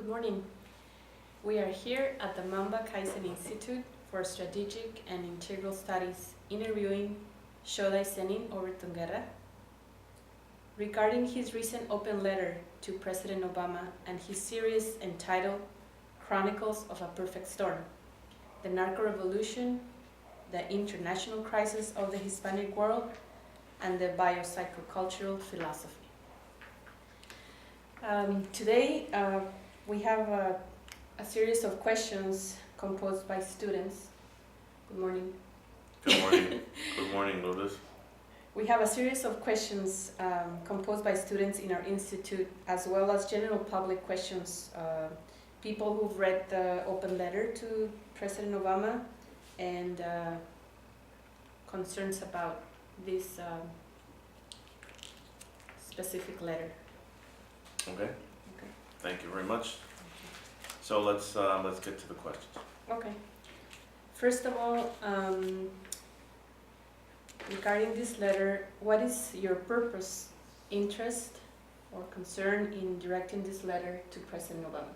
Good morning. We are here at the Mamba Kaizen Institute for Strategic and Integral Studies interviewing Shodai Senin Obertunguerra regarding his recent open letter to President Obama and his series entitled Chronicles of a Perfect Storm, the Narco-Revolution, the International Crisis of the Hispanic World, and the Biopsychocultural Philosophy. Today, we have a series of questions composed by students. Good morning. Good morning. Good morning, Lourdes. We have a series of questions composed by students in our institute, as well as general public questions, people who've read the open letter to President Obama, and concerns about this specific letter. Okay. Thank you very much. So let's get to the questions. Okay. First of all, regarding this letter, what is your purpose, interest, or concern in directing this letter to President Obama?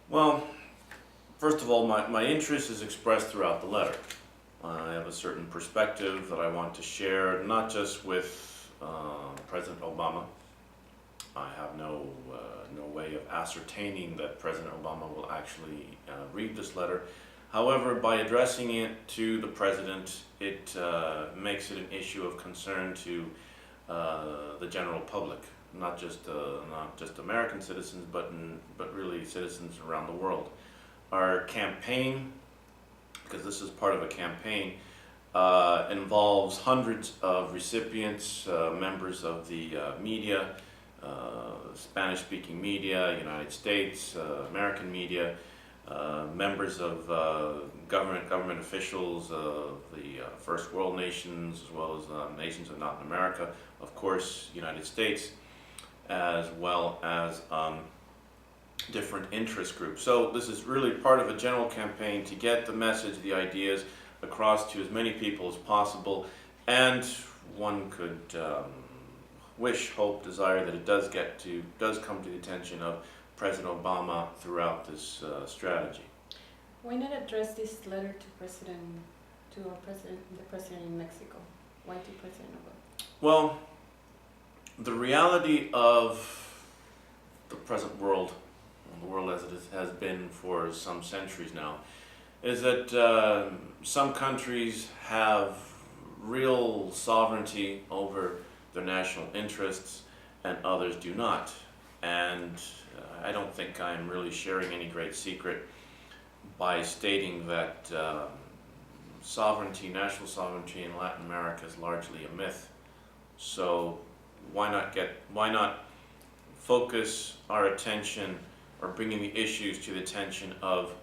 Well, first of all, my interest is expressed throughout the letter. I have a certain perspective that I want to share, not just with President Obama. I have no way of ascertaining that President Obama will actually read this letter. However, by addressing it to the President, it makes it an issue of concern to the general public, not just American citizens, but really citizens around the world. Our campaign, because this is part of a campaign, involves hundreds of recipients, members of the media, Spanish-speaking media, United States, American media, members of government officials, the first world nations, as well as nations of Latin America, of course, United States, as well as different interest groups. So this is really part of a general campaign to get the message, the ideas across to as many people as possible, and one could wish, hope, desire that it does come to the attention of President Obama throughout this strategy. Why not address this letter to the president in Mexico? Why to President Obama? Well, the reality of the present world, the world as it has been for some centuries now, is that some countries have real sovereignty over their national interests and others do not. And I don't think I'm really sharing any great secret by stating that national sovereignty in Latin America is largely a myth. So why not focus our attention or bringing the issues to the attention of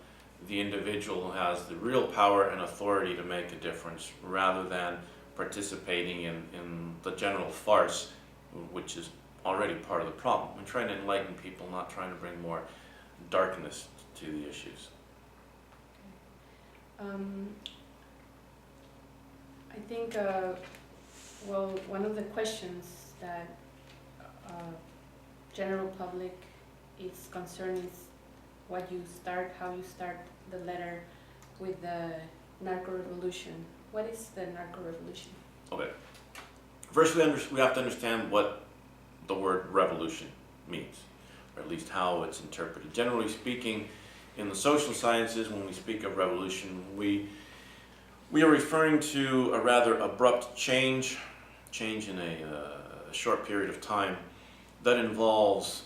the individual who has the real power and authority to make a difference, rather than participating in the general farce, which is already part of the problem. I'm trying to enlighten people, not trying to bring more darkness to the issues. I think, one of the questions that general public is concerned is how you start the letter with the narco-revolution. What is the narco-revolution? Okay. First, we have to understand what the word revolution means, or at least how it's interpreted. Generally speaking, in the social sciences, when we speak of revolution, we are referring to a rather abrupt change in a short period of time that involves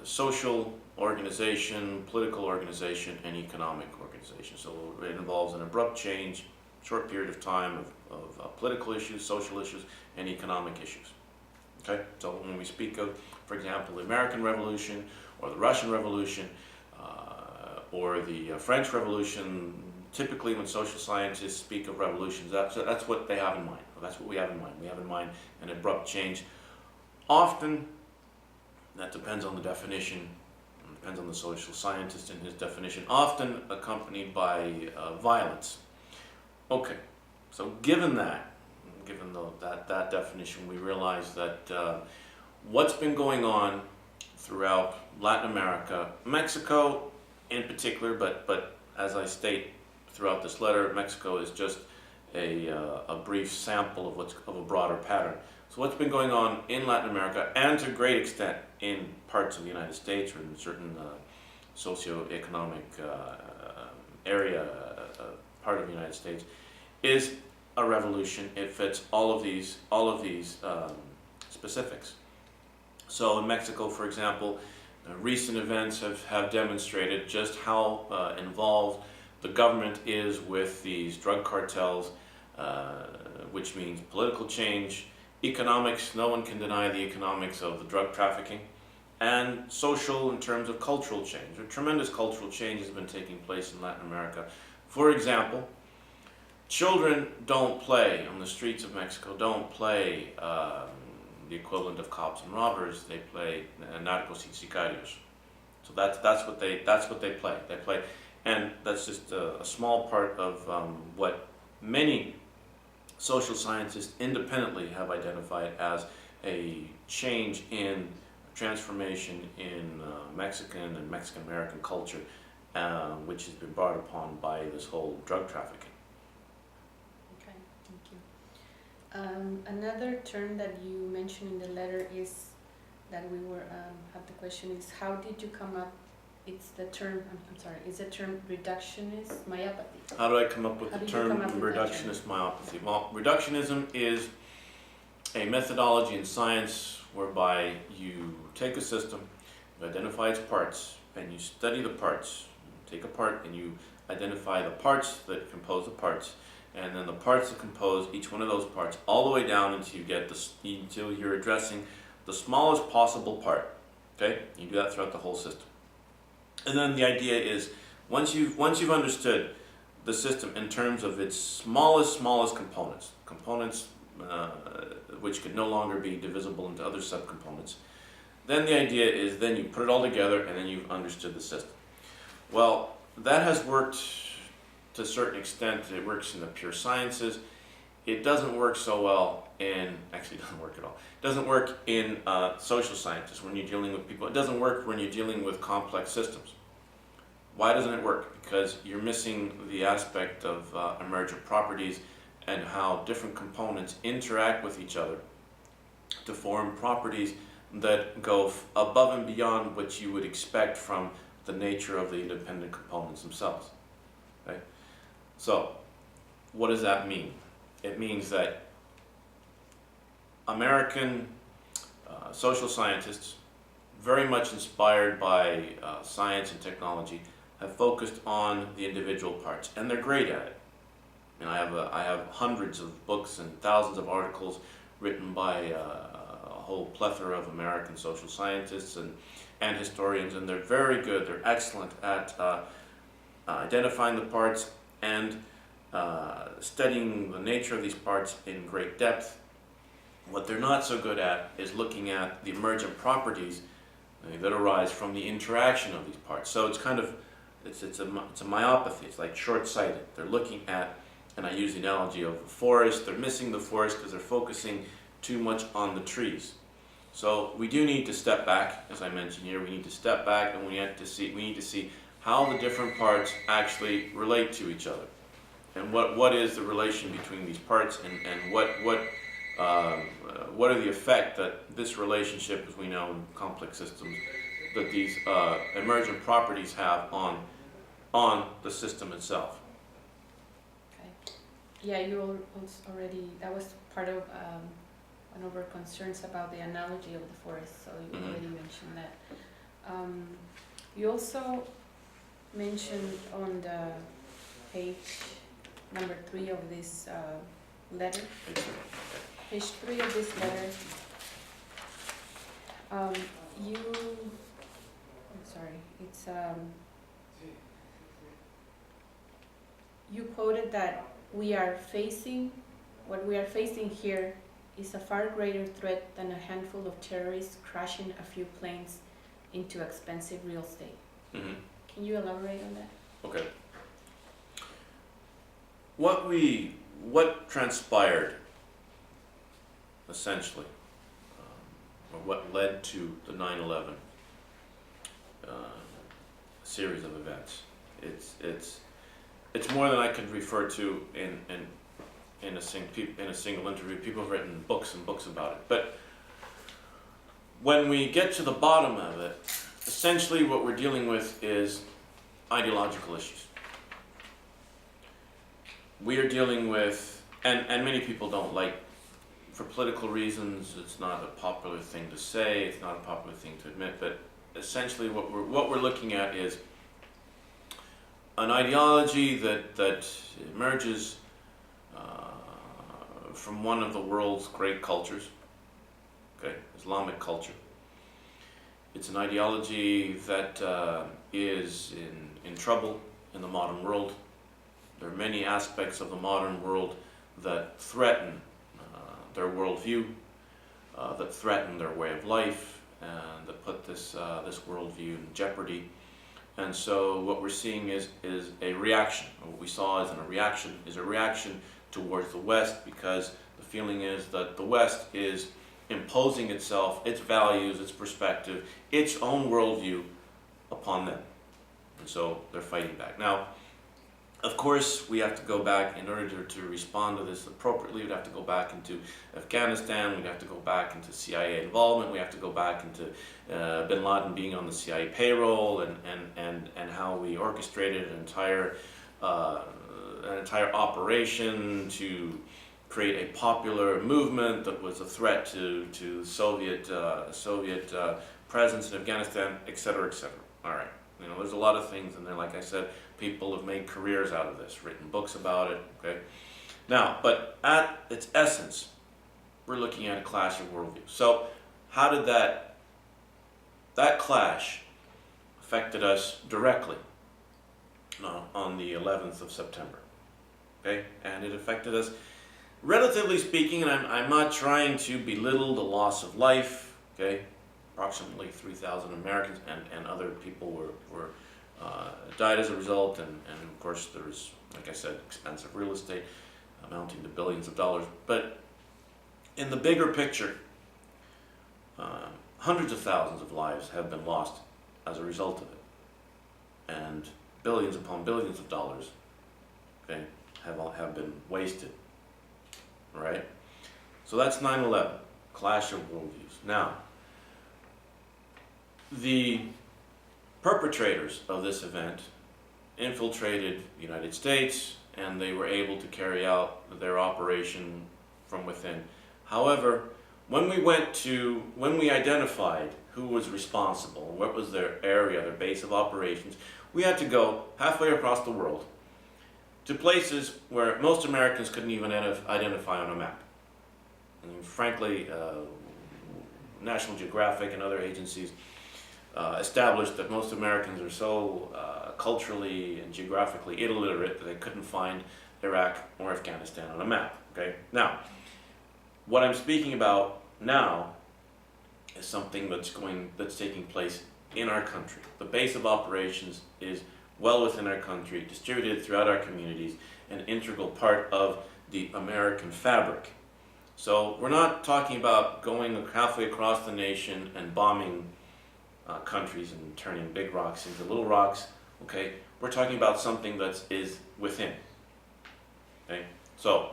social organization, political organization, and economic organization. So it involves an abrupt change, short period of time of political issues, social issues, and economic issues. Okay, so when we speak of, for example, the American Revolution, or the Russian Revolution, or the French Revolution, typically when social scientists speak of revolutions, that's what they have in mind. That's what we have in mind. We have in mind an abrupt change. Often, that depends on the definition, depends on the social scientist and his definition, often accompanied by violence. Okay, so given that definition, we realize that what's been going on throughout Latin America, Mexico in particular, but as I state throughout this letter, Mexico is just a brief sample of a broader pattern. So what's been going on in Latin America, and to a great extent in parts of the United States or in certain socioeconomic area, part of the United States, is a revolution. It fits all of these specifics. So in Mexico, for example, recent events have demonstrated just how involved the government is with these drug cartels, which means political change, economics. No one can deny the economics of the drug trafficking, and social in terms of cultural change. A tremendous cultural change has been taking place in Latin America. For example, children don't play on the streets of Mexico, don't play the equivalent of cops and robbers. They play narcos y sicarios. So that's what they play. They play, and that's just a small part of what many social scientists independently have identified as a change in transformation in Mexican and Mexican American culture, which has been brought upon by this whole drug trafficking. Okay, thank you. Another term that you mentioned in the letter is that we were have the question is, how did you come up? It's the term. I'm sorry. Is the term reductionist myopathy? How do I come up with the term reductionist myopathy? Well, reductionism is a methodology in science whereby you take a system, you identify its parts, and you study the parts. You take a part and you identify the parts that compose the parts, and then the parts that compose each one of those parts, all the way down until you get until you're addressing the smallest possible part. Okay, you do that throughout the whole system. And then the idea is, once you've understood the system in terms of its smallest components, which could no longer be divisible into other subcomponents, then the idea is then you put it all together and then you've understood the system. Well, that has worked to a certain extent. It works in the pure sciences. It doesn't work so well actually it doesn't work at all. It doesn't work in social sciences when you're dealing with people. It doesn't work when you're dealing with complex systems. Why doesn't it work? Because you're missing the aspect of emergent properties and how different components interact with each other to form properties that go above and beyond what you would expect from the nature of the independent components themselves. Okay? So, what does that mean? It means that American social scientists, very much inspired by science and technology, have focused on the individual parts, and they're great at it. And I have hundreds of books and thousands of articles written by a whole plethora of American social scientists and historians, and they're very good. They're excellent at identifying the parts and studying the nature of these parts in great depth. What they're not so good at is looking at the emergent properties that arise from the interaction of these parts. So it's kind of it's a myopathy. It's like short-sighted. They're looking at, and I use the analogy of a forest. They're missing the forest because they're focusing too much on the trees. So we do need to step back, as I mentioned here. We need to step back, and we need to see how the different parts actually relate to each other, and what is the relation between these parts, and what are the effect that this relationship, as we know in complex systems, that these emergent properties have on the system itself. Okay. Yeah, you already, that was part of one of our concerns about the analogy of the forest, so you already mentioned that. You also mentioned on the page number 3 of this letter, page 3 of this letter, you quoted that what we are facing here is a far greater threat than a handful of terrorists crashing a few planes into expensive real estate. Mm-hmm. Can you elaborate on that? Okay. What transpired, essentially, or what led to the 9/11 series of events. It's more than I could refer to in a single interview. People have written books and books about it. But when we get to the bottom of it, essentially what we're dealing with is ideological issues. We are dealing with, and many people don't like, for political reasons, it's not a popular thing to say, it's not a popular thing to admit, but essentially what we're looking at is an ideology that emerges from one of the world's great cultures, okay, Islamic culture. It's an ideology that is in trouble in the modern world. There are many aspects of the modern world that threaten their worldview, that threaten their way of life, and that put this worldview in jeopardy. And so what we're seeing is a reaction. What we saw is a reaction towards the West, because the feeling is that the West is imposing itself, its values, its perspective, its own worldview upon them. And so they're fighting back. Now, of course, we have to go back, in order to respond to this appropriately, we'd have to go back into Afghanistan, we'd have to go back into CIA involvement, we have to go back into bin Laden being on the CIA payroll, and how we orchestrated an entire operation to create a popular movement that was a threat to Soviet presence in Afghanistan, etc., etc. All right, there's a lot of things in there. Like I said, people have made careers out of this, written books about it. Okay, now, but at its essence, we're looking at a clash of worldviews. So, how did that clash affected us directly on the 11th of September? Okay, and it affected us, relatively speaking, and I'm not trying to belittle the loss of life. Okay, approximately 3,000 Americans and other people were died as a result, and of course there was, like I said, expensive real estate amounting to billions of dollars. But in the bigger picture, hundreds of thousands of lives have been lost as a result of it, and billions upon billions of dollars, okay, have been wasted. Right? So that's 9/11, clash of worldviews. Now, the perpetrators of this event infiltrated the United States, and they were able to carry out their operation from within. However, when we identified who was responsible, what was their area, their base of operations, we had to go halfway across the world to places where most Americans couldn't even identify on a map. I mean, frankly, National Geographic and other agencies established that most Americans are so culturally and geographically illiterate that they couldn't find Iraq or Afghanistan on a map. Okay? Now, what I'm speaking about now is something that's taking place in our country. The base of operations is well within our country, distributed throughout our communities, an integral part of the American fabric. So we're not talking about going halfway across the nation and bombing countries and turning big rocks into little rocks. Okay, we're talking about something that is within. Okay, so,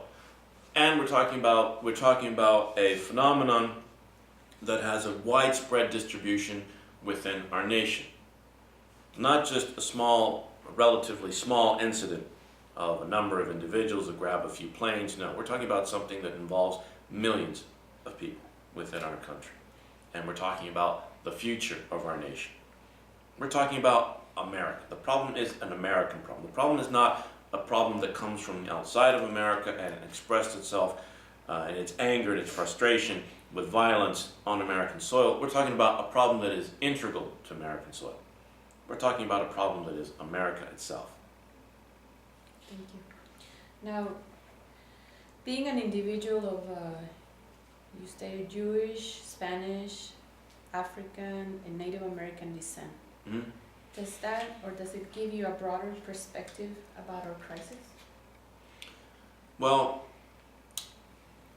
and we're talking about a phenomenon that has a widespread distribution within our nation. Not just a relatively small incident of a number of individuals that grab a few planes. No, we're talking about something that involves millions of people within our country. And we're talking about the future of our nation. We're talking about America. The problem is an American problem. The problem is not a problem that comes from outside of America and expressed itself in its anger and its frustration with violence on American soil. We're talking about a problem that is integral to American soil. We're talking about a problem that is America itself. Thank you. Now, being an individual of, you stated Jewish, Spanish, African, and Native American descent, Mm-hmm. does it give you a broader perspective about our crisis? Well,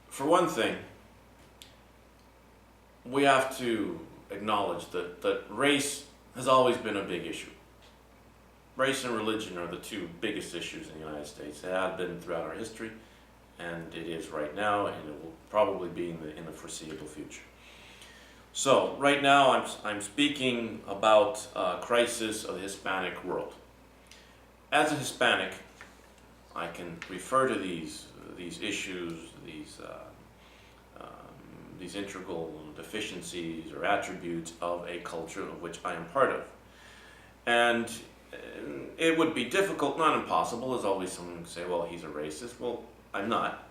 for one thing, we have to acknowledge that race has always been a big issue. Race and religion are the two biggest issues in the United States. They have been throughout our history, and it is right now, and it will probably be in the foreseeable future. So right now I'm speaking about a crisis of the Hispanic world. As a Hispanic, I can refer to these issues, these integral deficiencies or attributes of a culture of which I am part of. And it would be difficult, not impossible. There's always someone who can say, well, he's a racist. Well, I'm not.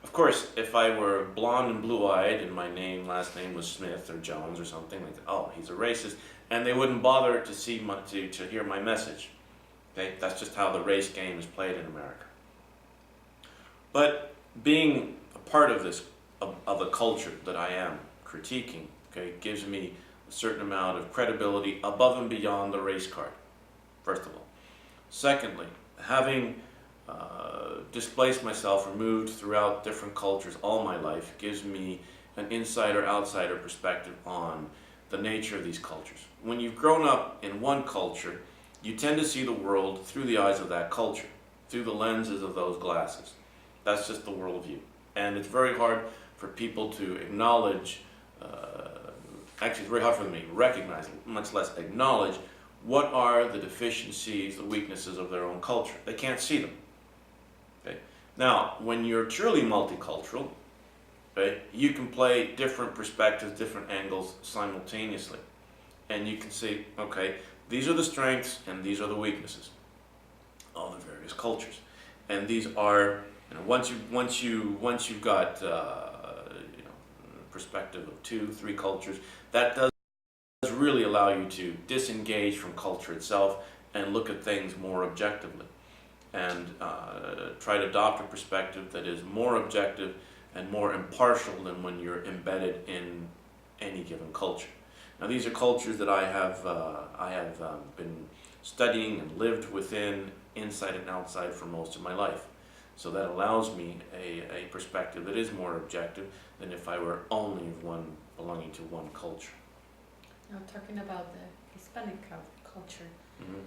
Of course, if I were blonde and blue-eyed and my last name was Smith or Jones or something, like, oh, he's a racist, and they wouldn't bother to hear my message. Okay, that's just how the race game is played in America. But being a part of this, of a culture that I am critiquing, okay, gives me a certain amount of credibility above and beyond the race card, first of all. Secondly, having displaced myself or moved throughout different cultures all my life gives me an insider-outsider perspective on the nature of these cultures. When you've grown up in one culture, you tend to see the world through the eyes of that culture, through the lenses of those glasses. That's just the worldview. And it's very hard for people to acknowledge, actually it's very hard for them to recognize, much less acknowledge, what are the deficiencies, the weaknesses of their own culture. They can't see them. Okay? Now, when you're truly multicultural, okay, you can play different perspectives, different angles simultaneously. And you can see, okay, these are the strengths and these are the weaknesses of the various cultures. And these are, once you've got perspective of 2-3 cultures, that does really allow you to disengage from culture itself and look at things more objectively, and try to adopt a perspective that is more objective and more impartial than when you're embedded in any given culture. Now, these are cultures that I have been studying and lived within, inside and outside, for most of my life. So that allows me a perspective that is more objective than if I were only belonging to one culture. Now, talking about the Hispanic culture, Mm-hmm.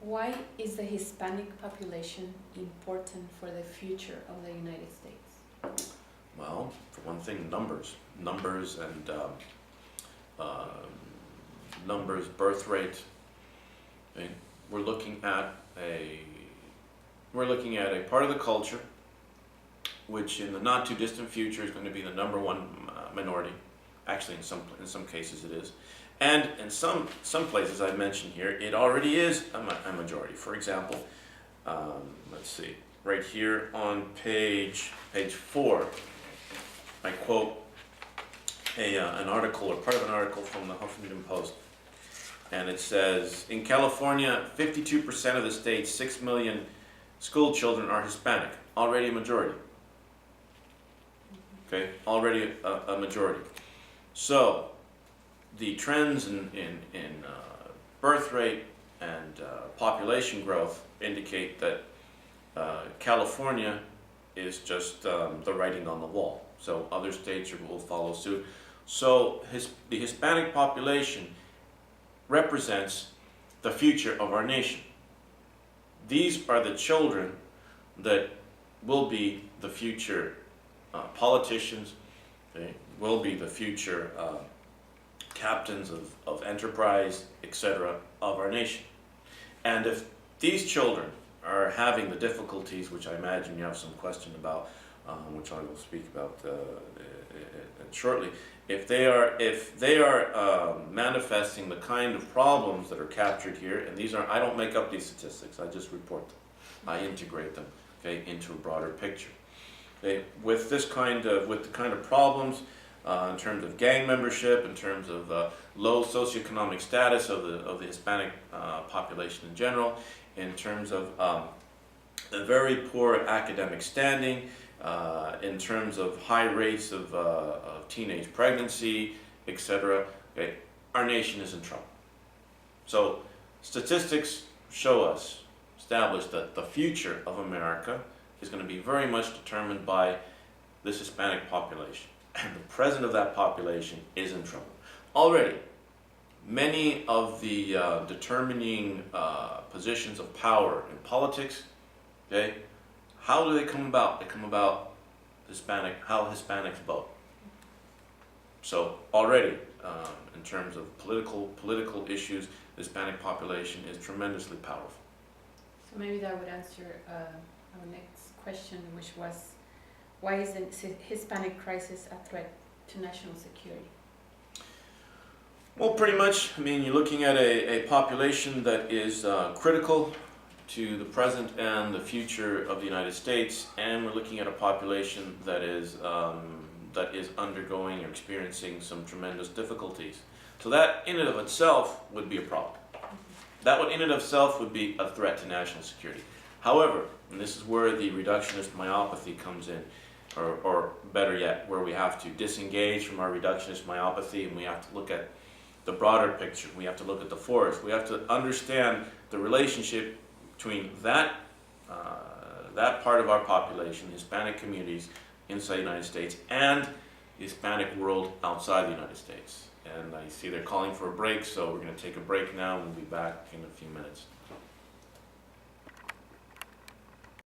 why is the Hispanic population important for the future of the United States? Well, for one thing, numbers and numbers, birth rate. Okay? We're looking at a part of the culture which, in the not too distant future, is going to be the number one minority. Actually, in some cases, it is, and in some places I've mentioned here, it already is a majority. For example, let's see, right here on page 4, I quote an article, or part of an article from the Huffington Post, and it says, in California, 52% of the state's 6 million school children are Hispanic, already a majority. Okay, already a majority. So the trends in birth rate and population growth indicate that California is just the writing on the wall. So other states will follow suit. So the Hispanic population represents the future of our nation. These are the children that will be the future politicians, okay, will be the future captains of enterprise, etc., of our nation. And if these children are having the difficulties, which I imagine you have some question about, which I will speak about shortly, if they are manifesting the kind of problems that are captured here, and these are, I don't make up these statistics, I just report them, I integrate them, okay, into a broader picture. Okay, with the kind of problems in terms of gang membership, in terms of low socioeconomic status of the Hispanic population in general, in terms of a very poor academic standing, in terms of high rates of teenage pregnancy, etc., okay, our nation is in trouble. So statistics establish that the future of America is going to be very much determined by this Hispanic population. And the president of that population is in trouble. Already, many of the determining positions of power in politics, okay, how do they come about? They come about how Hispanics vote. So already, in terms of political issues, the Hispanic population is tremendously powerful. So maybe that would answer our next question, which was, why is the Hispanic crisis a threat to national security? Well, pretty much. I mean, you're looking at a population that is critical to the present and the future of the United States, and we're looking at a population that is undergoing or experiencing some tremendous difficulties. So that in and of itself would be a problem. That would in and of itself would be a threat to national security. However, and this is where the reductionist myopathy comes in, or better yet, where we have to disengage from our reductionist myopathy and we have to look at the broader picture. We have to look at the forest. We have to understand the relationship between that part of our population, the Hispanic communities inside the United States, and the Hispanic world outside the United States. And I see they're calling for a break, so we're going to take a break now and we'll be back in a few minutes.